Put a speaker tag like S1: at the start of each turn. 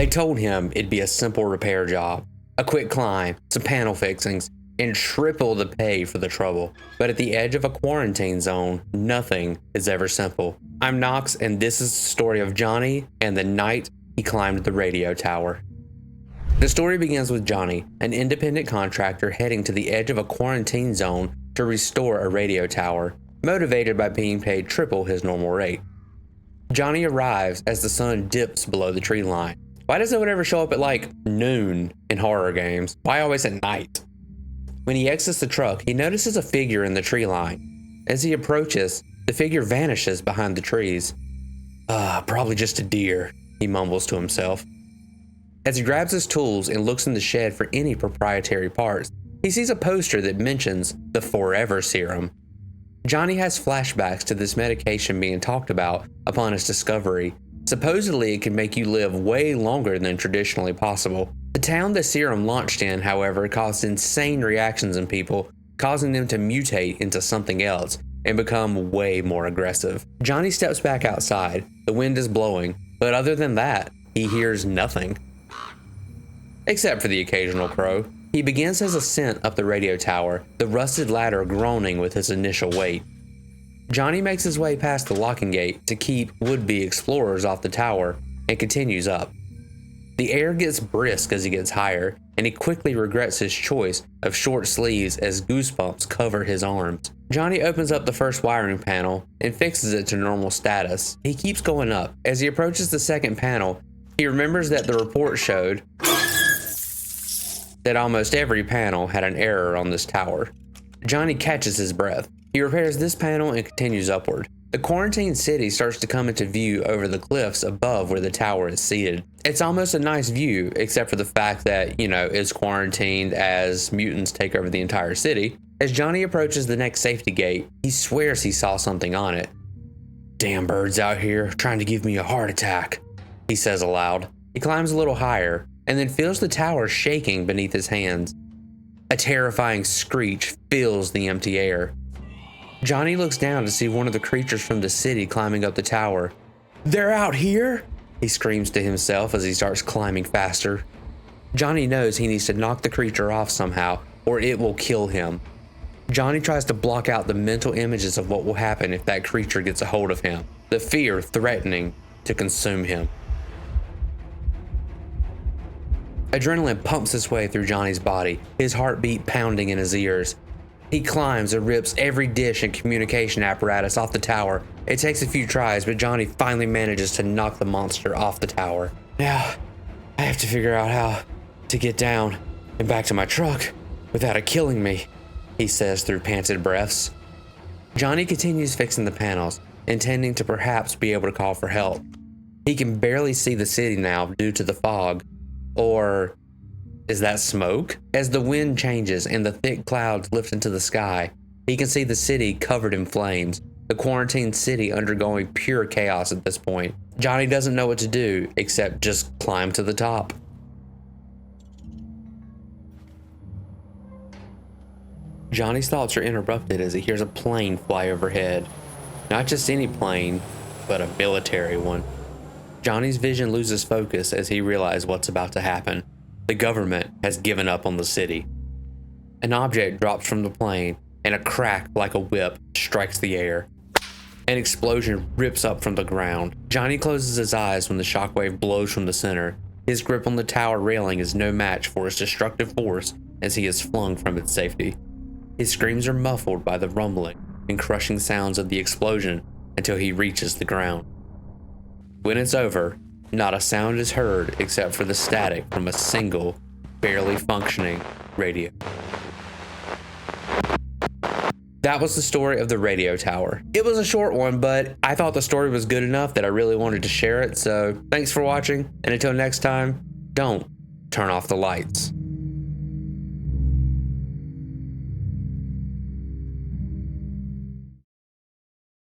S1: They told him it'd be a simple repair job, a quick climb, some panel fixings, and triple the pay for the trouble. But at the edge of a quarantine zone, nothing is ever simple. I'm Knox, and this is the story of Johnny and the night he climbed the radio tower. The story begins with Johnny, an independent contractor heading to the edge of a quarantine zone to restore a radio tower, motivated by being paid triple his normal rate. Johnny arrives as the sun dips below the tree line. Why does no one ever show up at like noon in horror games? Why always at night? When he exits the truck, he notices a figure in the tree line. As he approaches, the figure vanishes behind the trees. Probably just a deer, he mumbles to himself. As he grabs his tools and looks in the shed for any proprietary parts, he sees a poster that mentions the Forever Serum. Johnny has flashbacks to this medication being talked about upon its discovery. Supposedly, it can make you live way longer than traditionally possible. The town the serum launched in, however, caused insane reactions in people, causing them to mutate into something else and become way more aggressive. Johnny steps back outside. The wind is blowing, but other than that, he hears nothing. Except for the occasional crow. He begins his ascent up the radio tower, the rusted ladder groaning with his initial weight. Johnny makes his way past the locking gate to keep would-be explorers off the tower and continues up. The air gets brisk as he gets higher, and he quickly regrets his choice of short sleeves as goosebumps cover his arms. Johnny opens up the first wiring panel and fixes it to normal status. He keeps going up. As he approaches the second panel, he remembers that the report showed that almost every panel had an error on this tower. Johnny catches his breath. He repairs this panel and continues upward. The quarantine city starts to come into view over the cliffs above where the tower is seated. It's almost a nice view, except for the fact that, it's quarantined as mutants take over the entire city. As Johnny approaches the next safety gate, he swears he saw something on it. "Damn birds out here trying to give me a heart attack," he says aloud. He climbs a little higher and then feels the tower shaking beneath his hands. A terrifying screech fills the empty air. Johnny looks down to see one of the creatures from the city climbing up the tower. "They're out here!" he screams to himself as he starts climbing faster. Johnny knows he needs to knock the creature off somehow, or it will kill him. Johnny tries to block out the mental images of what will happen if that creature gets a hold of him, the fear threatening to consume him. Adrenaline pumps its way through Johnny's body, his heartbeat pounding in his ears. He climbs and rips every dish and communication apparatus off the tower. It takes a few tries, but Johnny finally manages to knock the monster off the tower. "Now, I have to figure out how to get down and back to my truck without it killing me," he says through panted breaths. Johnny continues fixing the panels, intending to perhaps be able to call for help. He can barely see the city now due to the fog. Or is that smoke? As the wind changes and the thick clouds lift into the sky, he can see the city covered in flames, the quarantined city undergoing pure chaos at this point. Johnny doesn't know what to do except just climb to the top. Johnny's thoughts are interrupted as he hears a plane fly overhead. Not just any plane, but a military one. Johnny's vision loses focus as he realizes what's about to happen. The government has given up on the city. An object drops from the plane, and a crack like a whip strikes the air. An explosion rips up from the ground. Johnny closes his eyes when the shockwave blows from the center. His grip on the tower railing is no match for its destructive force as he is flung from its safety. His screams are muffled by the rumbling and crushing sounds of the explosion until he reaches the ground. When it's over, not a sound is heard except for the static from a single, barely functioning radio. That was the story of the radio tower. It was a short one, but I thought the story was good enough that I really wanted to share it, so thanks for watching, and until next time, don't turn off the lights.